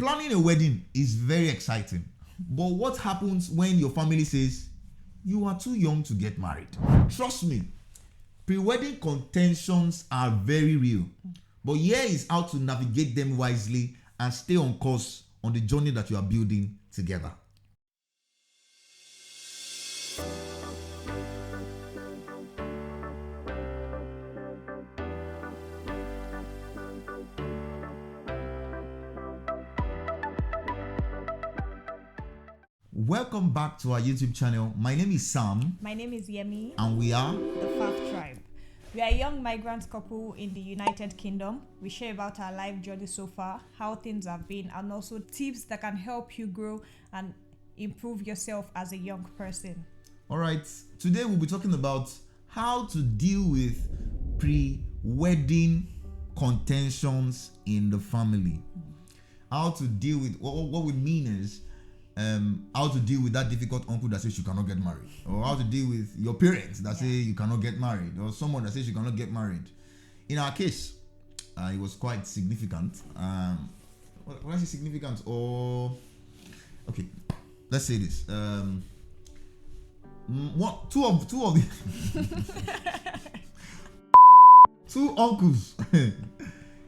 planning a wedding is very exciting. But what happens when your family says, you are too young to get married? Trust me, pre-wedding contentions are very real. But here is how to navigate them wisely and stay on course on the journey that you are building together. Welcome back to our YouTube channel. My name is Sam. My name is Yemi. And we are the Faf Tribe. We are a young migrant couple in the United Kingdom. We share about our life journey so far, how things have been, and also tips that can help you grow and improve yourself as a young person. Alright, today we'll be talking about how to deal with pre-wedding contentions in the family. How to deal with, what we mean is, how to deal with that difficult uncle that says you cannot get married, or how to deal with your parents that say you cannot get married, or someone that says you cannot get married. In our case, it was quite significant. When I say significant, or okay, let's say this. Two of the two uncles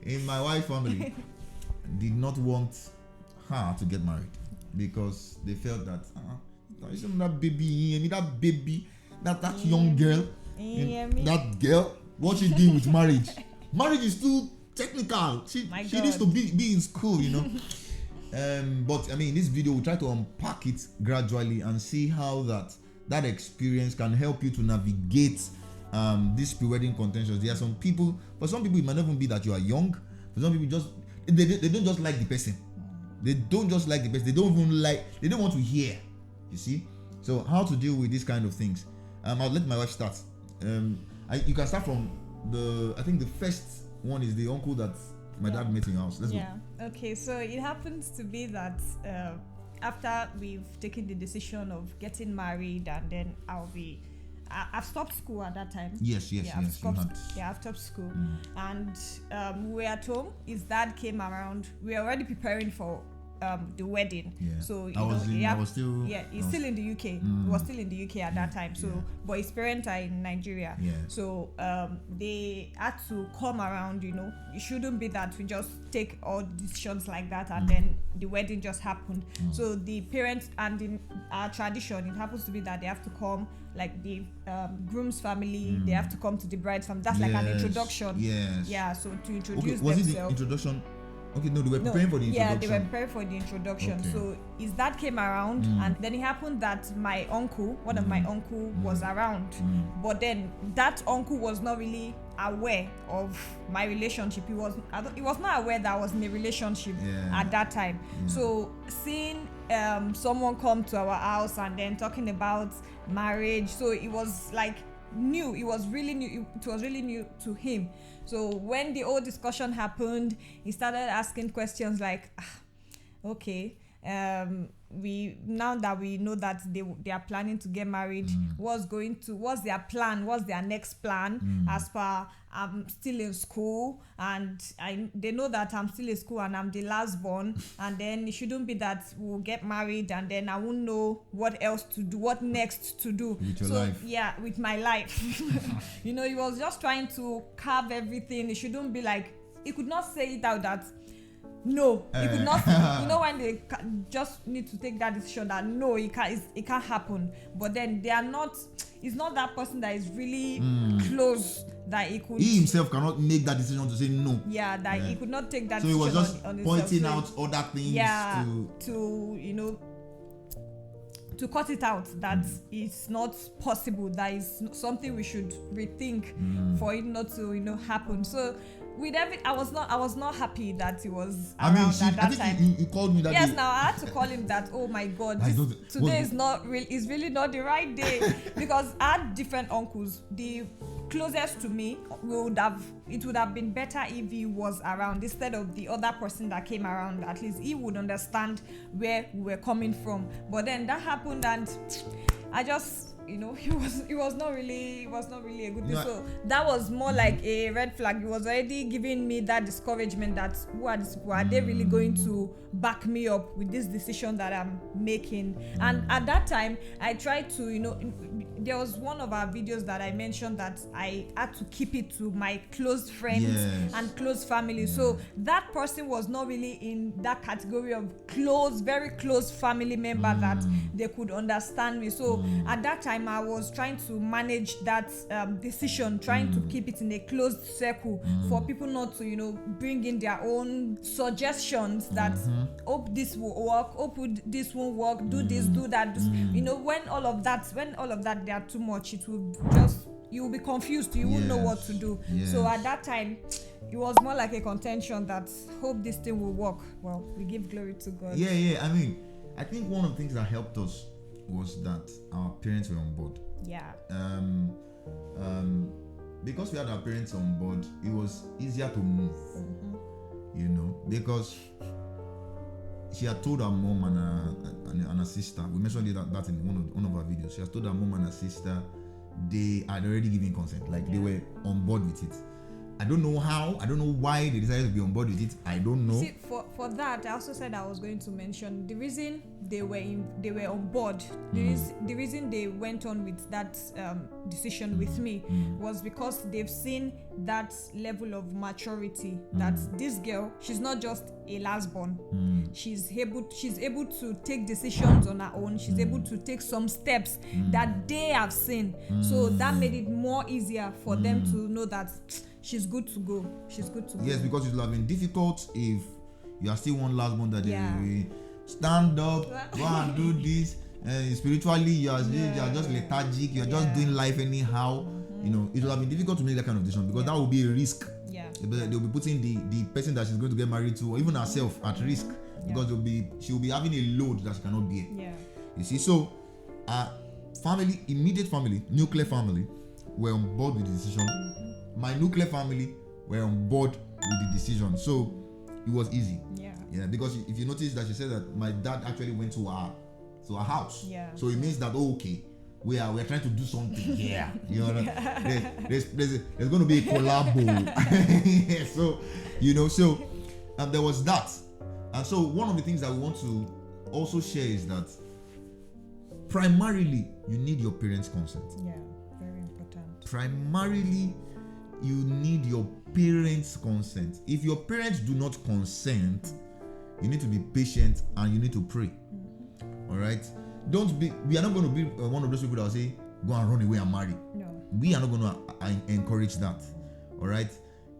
in my wife's family did not want her to get married, because they felt that that baby, that young girl, that girl, what she did with marriage is too technical. She needs to be in school, you know. But I mean, in this video we'll try to unpack it gradually and see how that experience can help you to navigate these pre-wedding contentions. There are some people, for some people it might not even be that you are young. For some people, they don't just like the person. They don't just like the best. They don't want to hear. You see? So how to deal with these kind of things? I'll let my wife start. You can start from I think the first one is the uncle that my dad met in your house. Let's go. Okay, so it happens to be that after we've taken the decision of getting married, and then I've stopped school at that time. Yes. I've stopped school. And we were at home. His dad came around. We were already preparing for the wedding. Yeah. So he's still in the UK. He was still in the UK at that time. So, but his parents are in Nigeria. Yeah. So they had to come around. You know, it shouldn't be that we just take all decisions like that and then the wedding just happened. So the parents, and in our tradition, it happens to be that they have to come, like the groom's family, they have to come to the bride's family. That's like an introduction. Yes. Yeah. So to introduce was themselves. It the introduction? Okay, no, they were preparing for the introduction. Yeah, they were preparing for the introduction. Okay. So his dad came around, and then it happened that my uncle, one of my uncle, was around. But then that uncle was not really aware of my relationship. He was not aware that I was in a relationship at that time. So seeing someone come to our house and then talking about marriage, so it was like new. It was really new. It was really new to him. So when the whole discussion happened, he started asking questions like, okay, now that we know that they are planning to get married, what's their plan? What's their next plan? As per I'm still in school, and they know that I'm still in school and I'm the last born, and then it shouldn't be that we'll get married and then I won't know what else to do, what next to do. With your life. Yeah, with my life. You know, he was just trying to carve everything. It shouldn't be like, he could not say it out that no, you could not. You know, when they just need to take that decision that no, it can't happen. But then they are not. It's not that person that is really close that he could. He himself cannot make that decision to say no. Yeah, that he could not take that. So decision he was just on pointing out other things. Yeah, to to cut it out, that it's not possible. That is something we should rethink for it not to happen. So with I was not happy that he was around at that time. You called me that Yes, day. now I had to call him that. Oh my God, today is not real. It's really not the right day because I had different uncles. The closest to me would have been better if he was around instead of the other person that came around. At least he would understand where we were coming from. But then that happened, and I just it was not really a good thing. So that was more like a red flag. It was already giving me that discouragement that who are these people? Are they really going to back me up with this decision that I'm making? And at that time, I tried to, there was one of our videos that I mentioned that I had to keep it to my close friends and close family. So that person was not really in that category of close, very close family member that they could understand me. So at that time, I was trying to manage that decision, trying to keep it in a closed circle for people not to, bring in their own suggestions that hope this will work, hope this won't work, do this, do that. When all of that they are too much, it will just, you will be confused, you won't know what to do. So at that time, it was more like a contention that hope this thing will work. Well, we give glory to God. I mean, I think one of the things that helped us was that our parents were on board. Because we had our parents on board, it was easier to move. Because she had told her mom and her sister. We mentioned that in one of our videos. She has told her mom and her sister they had already given consent, like they were on board with it. I don't know how, I don't know why they decided to be on board with it. I don't know. See, for that, I also said I was going to mention the reason they were on board. The reason they went on with that decision with me was because they've seen that level of maturity that this girl, she's not just a last born. She's able to take decisions on her own. She's able to take some steps that they have seen. So that made it more easier for them to know that she's good to go. Yes, because it would have been difficult if you are still one last one that they stand up, go and do this. Spiritually, you are just lethargic. You are just doing life anyhow. It would have been difficult to make that kind of decision because that would be a risk. They will be putting the person that she's going to get married to, or even herself, at risk because she will be having a load that she cannot bear. You see, so family, immediate family, nuclear family, were on board with the decision. My nuclear family were on board with the decision, so it was easy. Because if you notice that she said that my dad actually went to our house, so it means that we are trying to do something here. There's going to be a collabo. So there was that, and so one of the things that we want to also share is that primarily you need your parents' consent. Very important. Primarily, you need your parents' consent. If your parents do not consent, you need to be patient and you need to pray. All right? We are not going to be one of those people that will say, go and run away and marry. No. We are not going to encourage that. All right?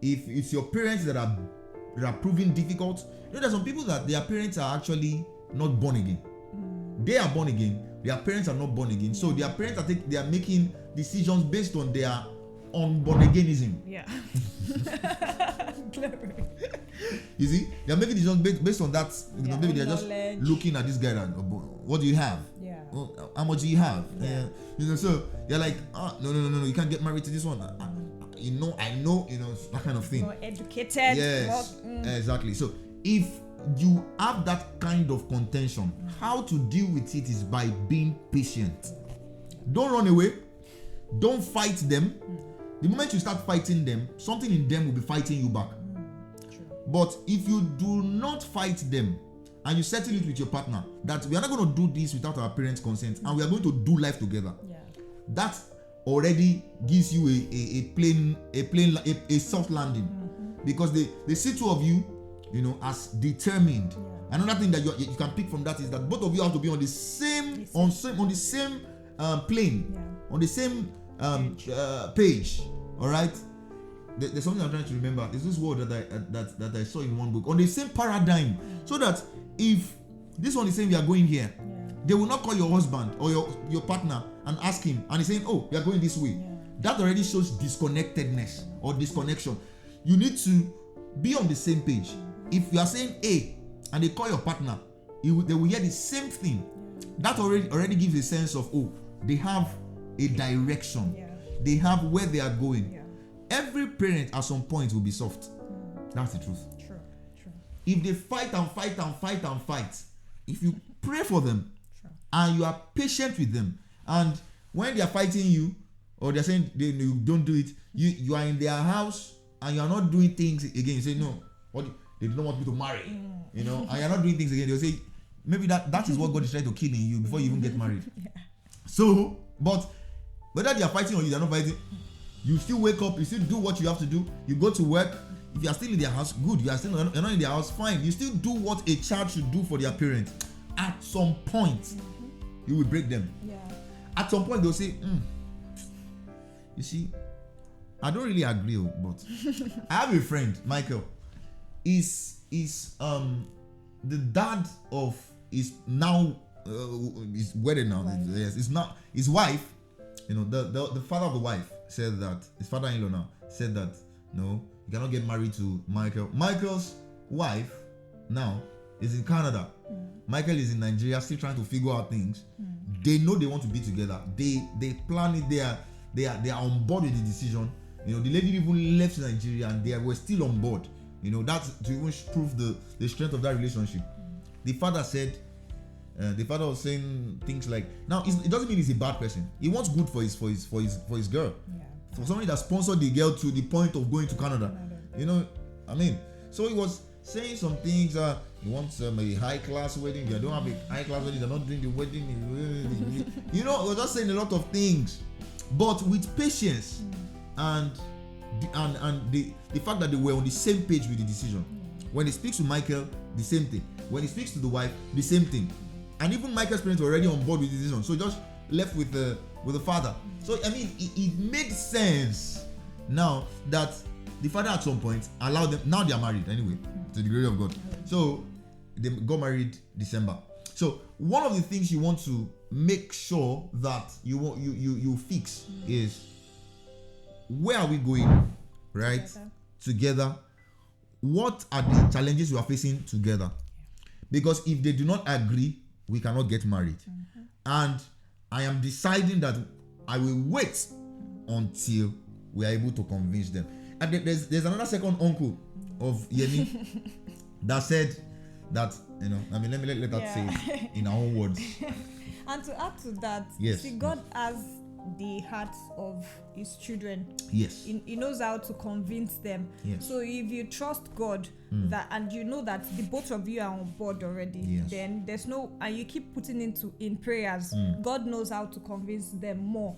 If it's your parents that are proving difficult, there's some people that their parents are actually not born again. They are born again. Their parents are not born again. So their parents they are making decisions based on their unborn againism. You see, they are making decisions based on that. Maybe they are just looking at this guy and what do you have? How much do you have? So they're like, no, you can't get married to this one. I know, that kind of thing. More educated. Yes, exactly. So if you have that kind of contention, how to deal with it is by being patient. Don't run away. Don't fight them. The moment you start fighting them, something in them will be fighting you back. True. But if you do not fight them and you settle it with your partner that we are not going to do this without our parents' consent and we are going to do life together, that already gives you a soft landing, because they see two of you, as determined. Another thing that you can pick from that is that both of you have to be on the same plane, on the same page. All right. There's something I'm trying to remember. There's this word that I saw in one book, on the same paradigm, so that if this one is saying we are going here, they will not call your husband or your partner and ask him, and he's saying, oh, we are going this way. That already shows disconnectedness or disconnection. You need to be on the same page. If you are saying A and they call your partner, they will hear the same thing. That already gives a sense of, they have a direction. They have where they are going. Every parent at some point will be soft. That's the truth. True. If they fight and fight, if you pray for them and you are patient with them, and when they are fighting you, or they're saying you don't do it, you are in their house and you are not doing things again. You say no, or they don't want me to marry, and you're not doing things again. They'll say maybe that is what God is trying to kill in you before you even get married. So, but whether they are fighting or you are not fighting, you still wake up, you still do what you have to do, you go to work. If you are still in their house, good. You're not in their house, fine. You still do what a child should do for their parents. At some point, you will break them. Yeah. At some point, they'll say, you see, I don't really agree, but I have a friend, Michael. Is the dad of is now is wedded now. Right. Yes, it's not his wife. The father of the wife said that his father-in-law now said that no, you cannot get married to Michael. Michael's wife now is in Canada. Michael is in Nigeria, still trying to figure out things. They know they want to be together. They plan it. They are on board with the decision. The lady even left Nigeria and they were still on board. That's to even prove the strength of that relationship. The father said, the father was saying things like, now it doesn't mean he's a bad person. He wants good for his girl. Yeah. For somebody that sponsored the girl to the point of going to Canada. So he was saying some things. He wants a high class wedding. If you don't have a high class wedding, they're not doing the wedding. He was just saying a lot of things, but with patience and the fact that they were on the same page with the decision. When he speaks to Michael, the same thing. When he speaks to the wife, the same thing. And even Michael's parents were already on board with the decision, so just left with the father. So it made sense now that the father at some point allowed them. Now they are married anyway, to the glory of God. So they got married December. So one of the things you want to make sure that you fix is, where are we going, right? Together. What are the challenges you are facing together? Because if they do not agree, we cannot get married. And I am deciding that I will wait until we are able to convince them. And there's another second uncle of Yemi that said that, let us say it in our own words. And to add to that, yes, see, God has the hearts of his children. Yes. He knows how to convince them. Yes. So if you trust God that, and you know that the both of you are on board already, then there's no, and you keep putting in prayers, God knows how to convince them more.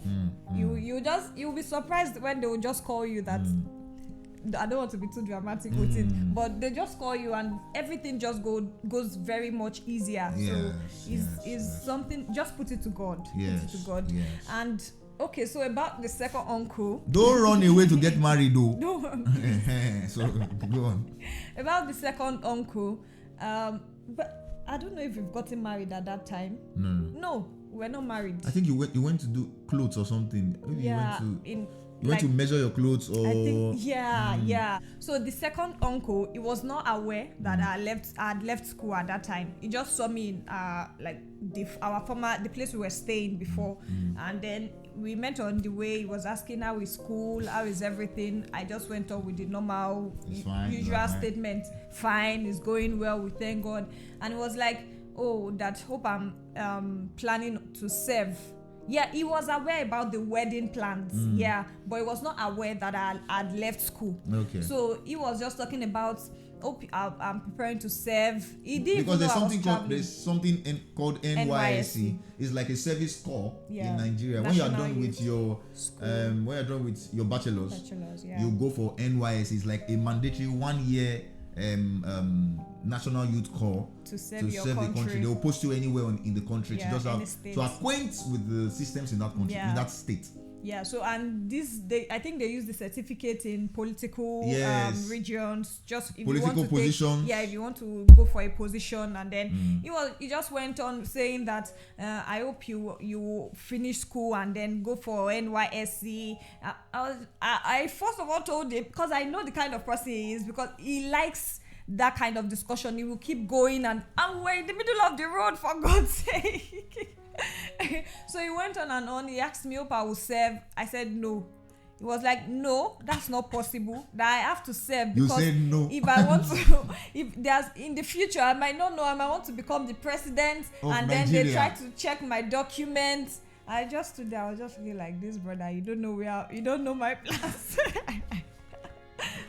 You'll be surprised when they will just call you that. I don't want to be too dramatic with it, but they just call you and everything just goes very much easier. Is something, just put it to God. Yes. Put it to God. Yes. And okay, so about the second uncle. Don't run away to get married though. So go on. About the second uncle, but I don't know if you've gotten married at that time. No, we're not married. I think you went to do clothes or something. Maybe you went to measure your clothes, or I think, So the second uncle, he was not aware that I had left school at that time. He just saw me in the place we were staying before, and then we met on the way. He was asking how is school, how is everything. I just went on with the normal usual statement. Fine, it's going well, we thank God. And it was like, hope I'm planning to serve. Yeah, he was aware about the wedding plans. But he was not aware that I had left school. Okay. So he was just talking about, I'm preparing to serve. He didn't, because there's something called NYSC. It's like a service corps in Nigeria. When you are done with your bachelor's, you go for NYSC. It's like a mandatory 1 year National Youth Corps to serve the country. They will post you anywhere in the country to just have to acquaint with the systems in that country, in that state. Yeah, so and I think they use the certificate in political regions. Just if political you want to positions. If you want to go for a position, and then he just went on saying that I hope you finish school and then go for NYSC. I first of all told him, because I know the kind of person he is, because he likes that kind of discussion. He will keep going, and we're in the middle of the road, for God's sake. So he went on and on. He asked me if I will serve. I said no. He was like, no, that's not possible. That I have to serve, because you said no. If I want to, if there's in the future, I might not know. I might want to become the president, and Nigeria. Then they try to check my documents. I just today I was just feeling like, this brother, you don't know my plans.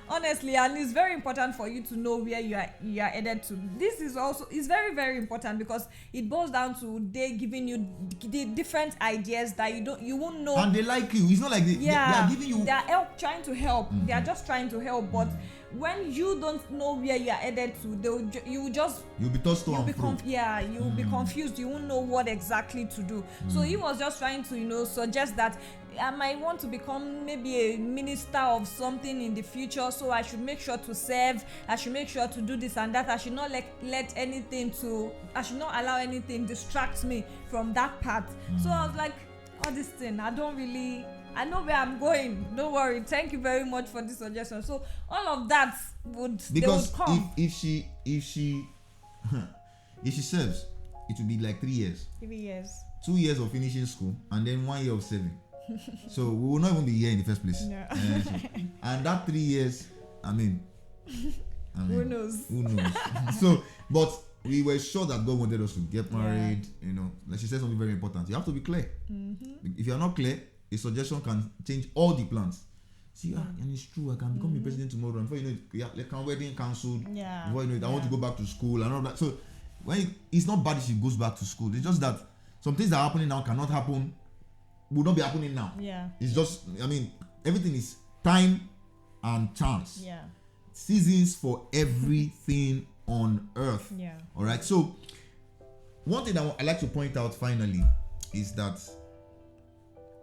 Honestly, and it's very important for you to know where you are headed to. This is also very, very important, because it boils down to they giving you the different ideas that you won't know. And they like you. It's not like they are giving you. They are trying to help. Mm-hmm. They are just trying to help. But when you don't know where you are headed to, you'll be tossed to and fro. You'll be confused. You won't know what exactly to do. So he was just trying to suggest that I might want to become maybe a minister of something in the future, so I should make sure to serve. I should make sure to do this and that. I should not I should not allow anything distract me from that path. So I was like, all this thing, I know where I'm going. Don't worry. Thank you very much for this suggestion. So all of that would come. If she serves, it will be like 3 years. 3 years. 2 years of finishing school and then 1 year of serving. So we will not even be here in the first place. Yeah. And that 3 years, I mean, who knows? So, but we were sure that God wanted us to get married. Like she said something very important. You have to be clear. Mm-hmm. If you are not clear, a suggestion can change all the plans. See, and it's true. I can become a president tomorrow, and before you know it, like wedding cancelled. Yeah. Before you know it, I want to go back to school and all that. So, it's not bad if she goes back to school. It's just that some things that are happening now cannot happen. Will not be happening now. Yeah. It's just, everything is time and chance. Yeah. Seasons for everything on earth. Yeah. All right. So, one thing I like to point out finally is that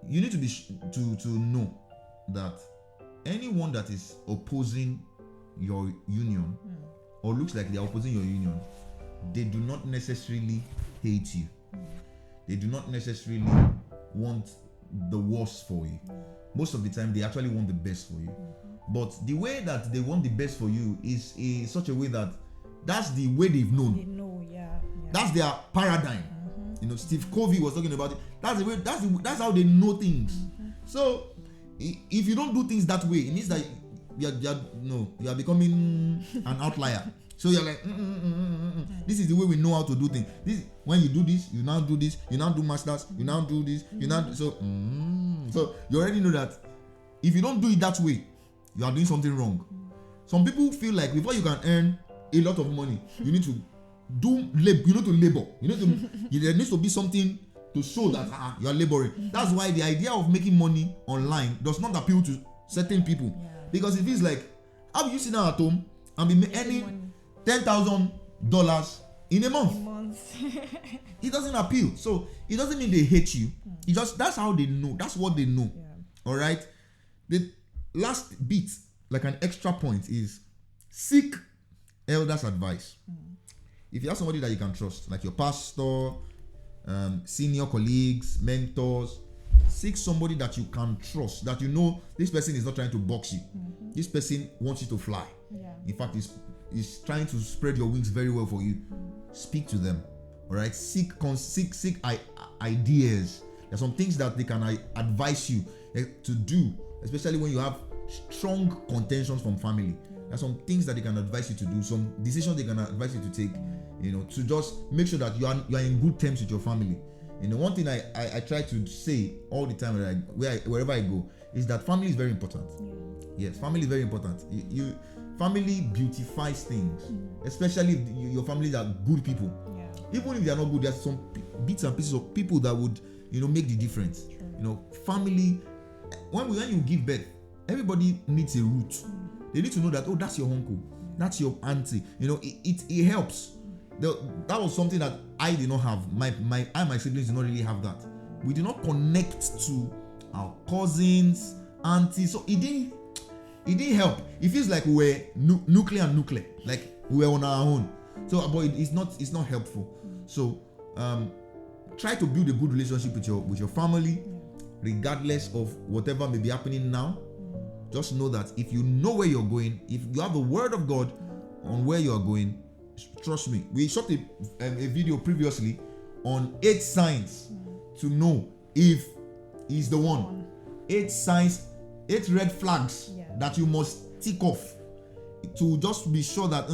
you need to be to know that anyone that is opposing your union or looks like they are opposing your union, they do not necessarily hate you. They do not necessarily want the worst for you. Most of the time they actually want the best for you. But the way that they want the best for you is in such a way that that's the way they've known. They know, yeah. That's their paradigm. Steve Covey was talking about it. That's the way. That's how they know things. So if you don't do things that way, it means that you are becoming an outlier. So you're like, this is the way we know how to do things. This, when you do this, you now do this, you now do masters, you now do this, you now do, so you already know that if you don't do it that way, you are doing something wrong. Some people feel like before you can earn a lot of money, you need to labor. There needs to be something to show that you are laboring. That's why the idea of making money online does not appeal to certain people, because it feels like, how do you sit down at home and be earning $10,000 in a month? It doesn't appeal. So it doesn't mean they hate you. It just, that's how they know. That's what they know. All right. The last bit, like an extra point, is seek elders' advice. If you have somebody that you can trust, like your pastor, senior colleagues, mentors, seek somebody that you can trust, that you know this person is not trying to box you. This person wants you to fly. In fact, is trying to spread your wings very well for you. Speak to them. All right. Seek ideas. There's some things that they can advise you to do, especially when you have strong contentions from family. There's some things that they can advise you to do, some decisions they can advise you to take, to just make sure that you are in good terms with your family. One thing I try to say all the time wherever I go is that family is very important. Yes, family is very important. Family beautifies things, especially if your families are good people. Even if they are not good, there's some bits and pieces of people that would, make the difference. Family. When you give birth, everybody needs a root. They need to know that, oh, that's your uncle, that's your auntie. It helps. That was something that I did not have. My siblings did not really have that. We did not connect to our cousins, aunties. So it didn't help. It feels like we were nuclear, like we were on our own. So, but it's not helpful. So, try to build a good relationship with your family, regardless of whatever may be happening now. Just know that if you know where you're going, if you have the word of God on where you are going, trust me. We shot a video previously on 8 signs to know if he's the one. 8 signs, 8 red flags that you must tick off to just be sure that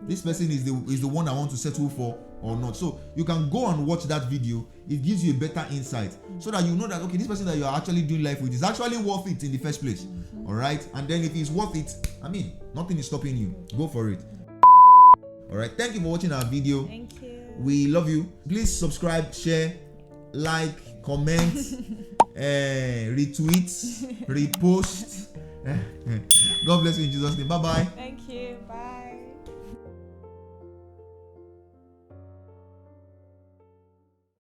this person is the one I want to settle for or not. So you can go and watch that video. It gives you a better insight so that you know that, okay, this person that you are actually doing life with is actually worth it in the first place. All right. And then if it's worth it, I mean, nothing is stopping you. Go for it. All right. Thank you for watching our video. Thank you. We love you. Please subscribe, share, like, comment, retweet, repost. God bless you in Jesus' name. Bye bye. Thank you. Bye.